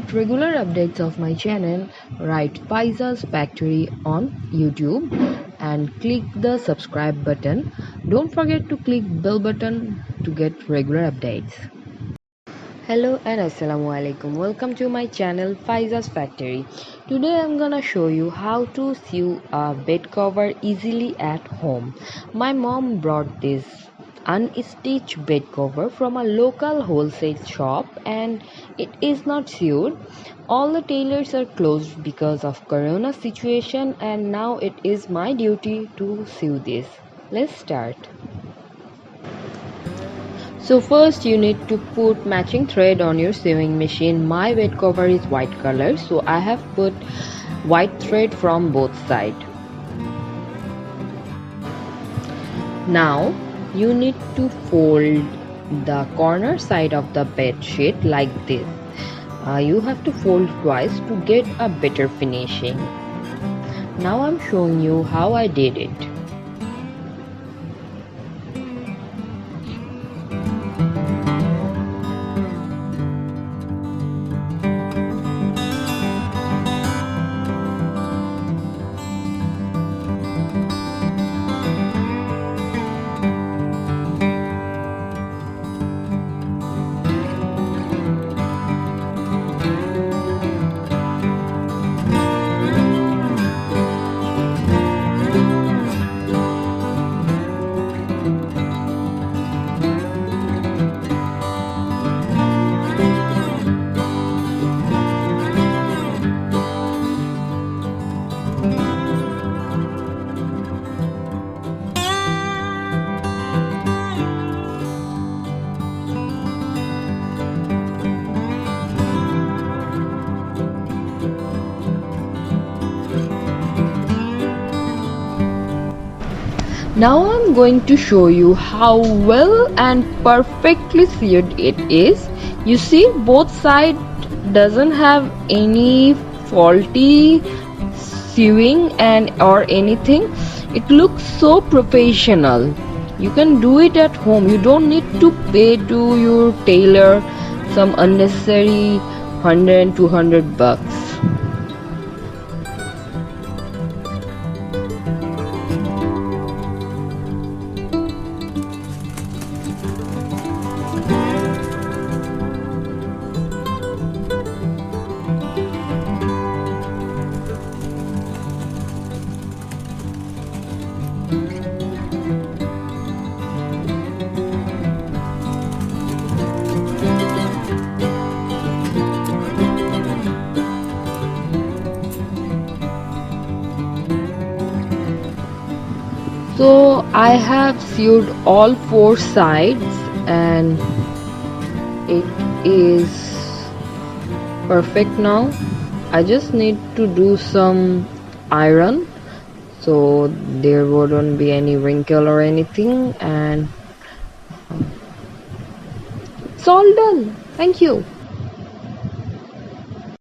get regular updates of my channel, write Faiza's Factory on YouTube and click the subscribe button. Don't forget to click bell button to get regular updates. Hello and assalamu alaikum. Welcome to my channel Faiza's Factory. Today I'm gonna show you how to sew a bed cover easily at home. My mom brought this unstitched bed cover from a local wholesale shop and it is not sewed. All the tailors are closed because of corona situation and now it is my duty to sew this. Let's start. So first you need to put matching thread on your sewing machine. My bed cover is white color, so I have put white thread from both sides. Now you need to fold the corner side of the bed sheet like this. You have to fold twice to get a better finishing. Now I'm showing you how I did it. Now I'm going to show you how well and perfectly sewn it is. You see both sides doesn't have any faulty sewing and or anything. It looks so professional. You can do it at home. You don't need to pay to your tailor some unnecessary 100 200 bucks. So I have sewed all four sides and it is perfect now. I just need to do some iron so there wouldn't be any wrinkle or anything, and it's all done. Thank you.